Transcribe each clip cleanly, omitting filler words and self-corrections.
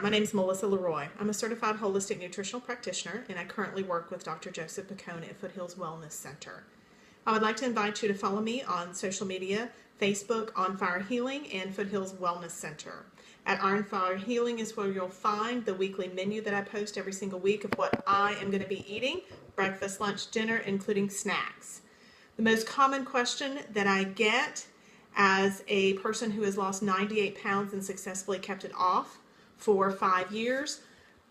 my name is Melissa Leroy. I'm a certified holistic nutritional practitioner, and I currently work with Dr. Joseph Picone at Foothills Wellness Center. I would like to invite you to follow me on social media, Facebook, On Fire Healing, and Foothills Wellness Center. At On Fire Healing is where you'll find the weekly menu that I post every single week of what I am going to be eating, breakfast, lunch, dinner, including snacks. The most common question that I get as a person who has lost 98 pounds and successfully kept it off for 5 years.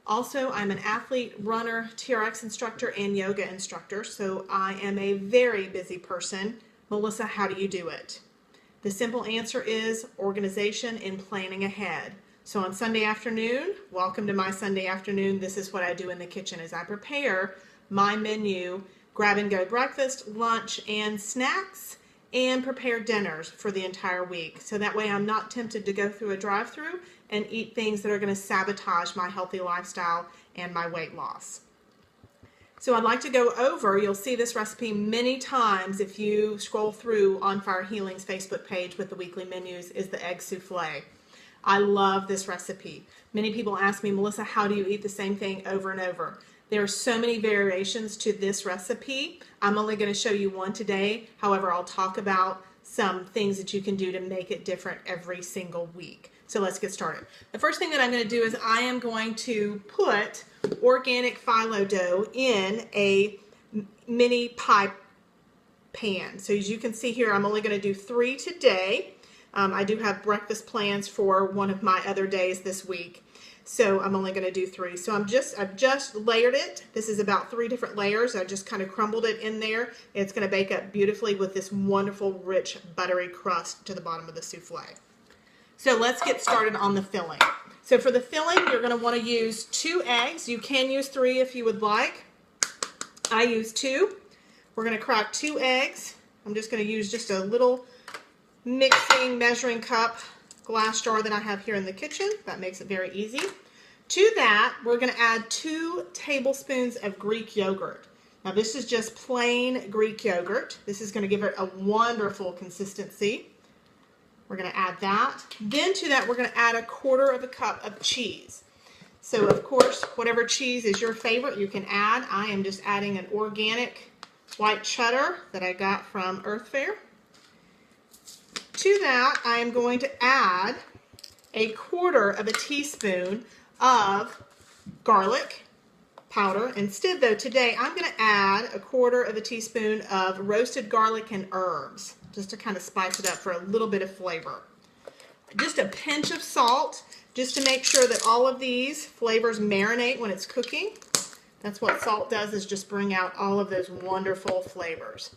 Also, I'm an athlete, runner, TRX instructor, and yoga instructor, so I am a very busy person. Melissa, how do you do it? The simple answer is organization and planning ahead. So on Sunday afternoon, welcome to my Sunday afternoon. This is what I do in the kitchen as I prepare my menu, grab and go breakfast, lunch, and snacks, and prepare dinners for the entire week. So that way I'm not tempted to go through a drive-through and eat things that are going to sabotage my healthy lifestyle and my weight loss. So I'd like to go over, you'll see this recipe many times if you scroll through On Fire Healing's Facebook page with the weekly menus, is the egg souffle. I love this recipe. Many people ask me, Melissa, how do you eat the same thing over and over? There are so many variations to this recipe. I'm only going to show you one today. However, I'll talk about some things that you can do to make it different every single week. So let's get started. The first thing that I'm going to do is I am going to put organic phyllo dough in a mini pie pan. So as you can see here, I'm only going to do 3 today. I do have breakfast plans for one of my other days this week. So I'm only going to do 3. So I've just layered it. This is about 3 different layers. I just kind of crumbled it in there. It's going to bake up beautifully with this wonderful, rich, buttery crust to the bottom of the souffle. So let's get started on the filling. So for the filling, you're going to want to use 2 eggs. You can use 3 if you would like. I use 2. We're going to crack 2 eggs. I'm just going to use just a little mixing measuring cup glass jar that I have here in the kitchen. That makes it very easy. To that, we're going to add 2 tablespoons of Greek yogurt. Now this is just plain Greek yogurt. This is going to give it a wonderful consistency. We're going to add that. Then to that, we're going to add 1/4 cup of cheese. So of course, whatever cheese is your favorite, you can add. I am just adding an organic white cheddar that I got from Earth Fare. To that, I am going to add 1/4 teaspoon of garlic powder. Instead, though, today I'm going to add 1/4 teaspoon of roasted garlic and herbs, just to kind of spice it up for a little bit of flavor. Just a pinch of salt, just to make sure that all of these flavors marinate when it's cooking. That's what salt does, is just bring out all of those wonderful flavors.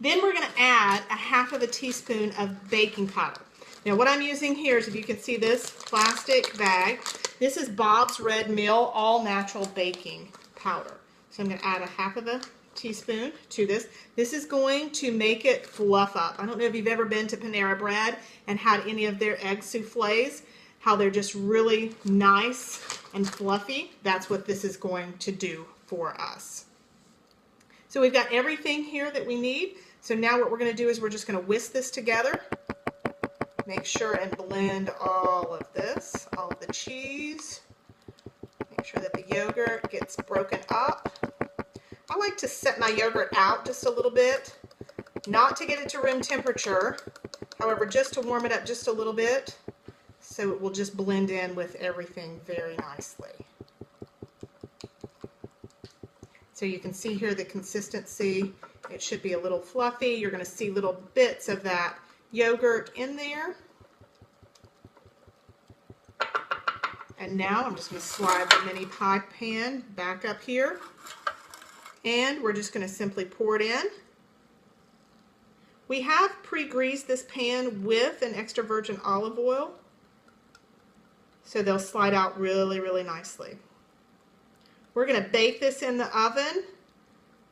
Then we're going to add 1/2 teaspoon of baking powder. Now what I'm using here is, if you can see this plastic bag, this is Bob's Red Mill all natural baking powder. So I'm going to add 1/2 teaspoon to this. This is going to make it fluff up. I don't know if you've ever been to Panera Bread and had any of their egg soufflés, how they're just really nice and fluffy. That's what this is going to do for us. So we've got everything here that we need. So now what we're going to do is we're just going to whisk this together. Make sure and blend all of this, all of the cheese. Make sure that the yogurt gets broken up. I like to set my yogurt out just a little bit, not to get it to room temperature, however, just to warm it up just a little bit, so it will just blend in with everything very nicely. So you can see here the consistency. It should be a little fluffy. You're going to see little bits of that yogurt in there. And now I'm just going to slide the mini pie pan back up here. And we're just going to simply pour it in. We have pre-greased this pan with an extra virgin olive oil, so they'll slide out really, really nicely. We're going to bake this in the oven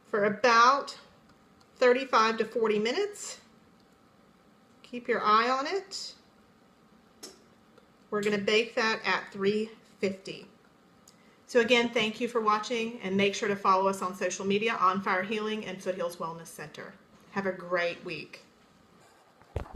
for about 35 to 40 minutes. Keep your eye on it. We're going to bake that at 350. So again, thank you for watching, and make sure to follow us on social media, On Fire Healing and Foothills Wellness Center. Have a great week.